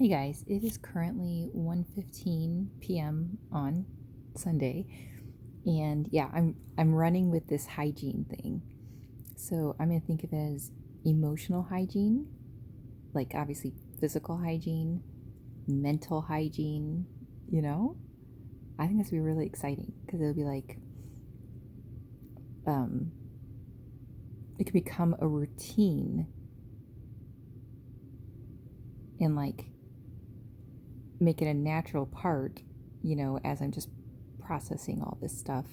Hey guys, it is currently 1:15 p.m. on Sunday, and yeah, I'm running with this hygiene thing. So I'm gonna think of it as emotional hygiene, like obviously physical hygiene, mental hygiene, you know? I think this will be really exciting because it'll be like um it could become a routine and like make it a natural part, as I'm just processing all this stuff.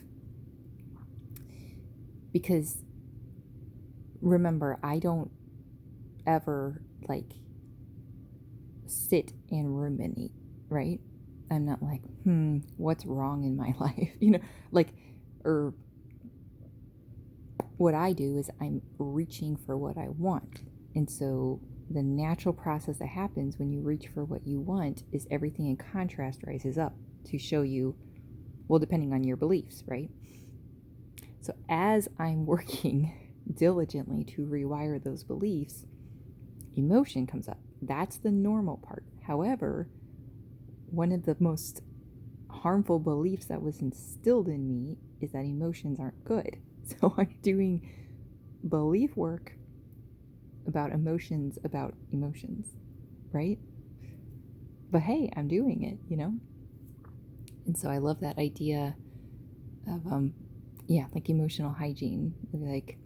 Because remember, I don't ever like sit and ruminate, right? I'm not like, what's wrong in my life? Like, or what I do is I'm reaching for what I want. And so the natural process that happens when you reach for what you want is everything in contrast rises up to show you, well, depending on your beliefs, right? So as I'm working diligently to rewire those beliefs, emotion comes up. That's the normal part. However, one of the most harmful beliefs that was instilled in me is that emotions aren't good. So I'm doing belief work about emotions, right? But hey, I'm doing it. And so I love that idea of like emotional hygiene. Like,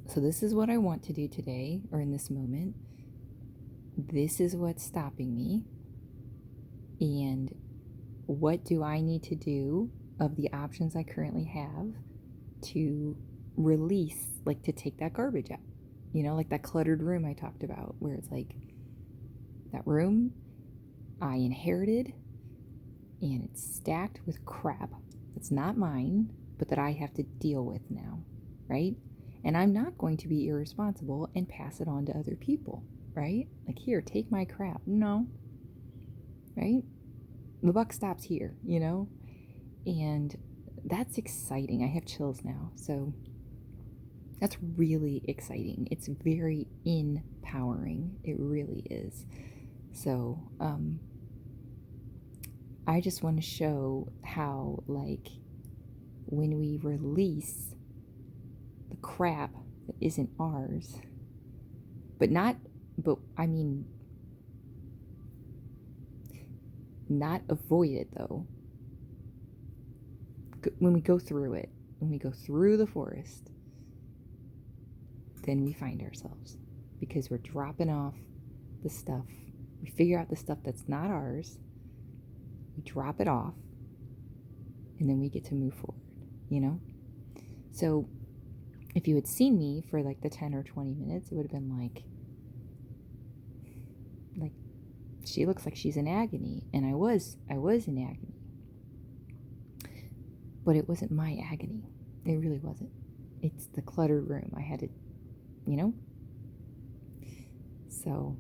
so this is what I want to do today or in this moment. This is what's stopping me. And what do I need to do of the options I currently have to release, like to take that garbage out? Like that cluttered room I talked about, where it's like that room I inherited and it's stacked with crap that's not mine, but that I have to deal with now, right? And I'm not going to be irresponsible and pass it on to other people, right? Like, here, take my crap. No, right? The buck stops here. And that's exciting. I have chills now. So that's really exciting. It's very empowering. It really is. So, I just want to show how, like, when we release the crap that isn't ours, but I mean, not avoid it though. When we go through it, when we go through the forest, then we find ourselves because we're dropping off the stuff. We figure out the stuff that's not ours, we drop it off, and then we get to move forward. So if you had seen me for like the 10 or 20 minutes, it would have been like she looks like she's in agony. And I was in agony. But it wasn't my agony. It really wasn't. It's the cluttered room. I had to. So,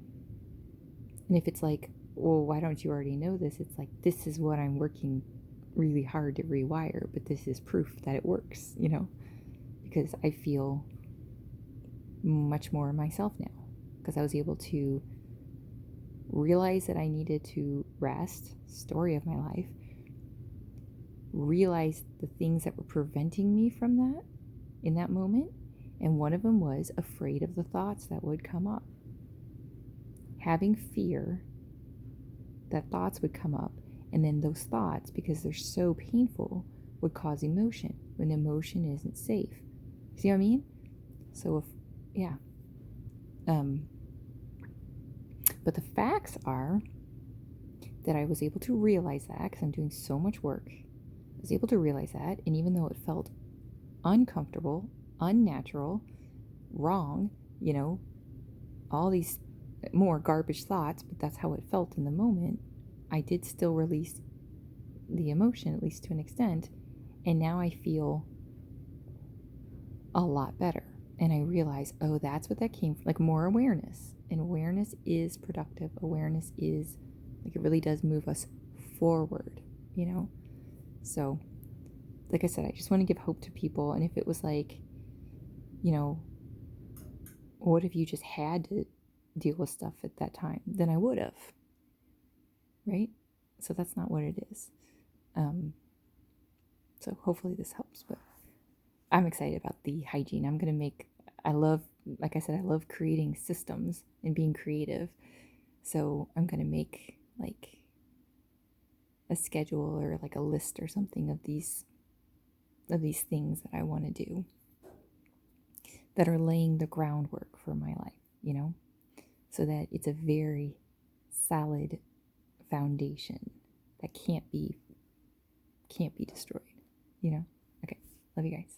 and if it's like, well, why don't you already know this? It's like, this is what I'm working really hard to rewire, but this is proof that it works, because I feel much more myself now because I was able to realize that I needed to rest, story of my life, realize the things that were preventing me from that in that moment. And one of them was afraid of the thoughts that would come up. Having fear that thoughts would come up, and then those thoughts, because they're so painful, would cause emotion when emotion isn't safe. See what I mean? So but the facts are that I was able to realize that because I'm doing so much work. I was able to realize that, and even though it felt uncomfortable, unnatural, wrong, all these more garbage thoughts, but that's how it felt in the moment, I did still release the emotion, at least to an extent, and now I feel a lot better. And I realize, oh, that's what that came from, like more awareness. And awareness is productive. Awareness is, like, it really does move us forward, So, like I said, I just want to give hope to people. And if it was like, what if you just had to deal with stuff at that time than I would have, right? So that's not what it is. So hopefully this helps, but I'm excited about the hygiene. I'm going to make, I love, like I said, I love creating systems and being creative. So I'm going to make like a schedule or like a list or something of these things that I want to do that are laying the groundwork for my life, you know, so that it's a very solid foundation that can't be destroyed, you know. Okay, love you guys.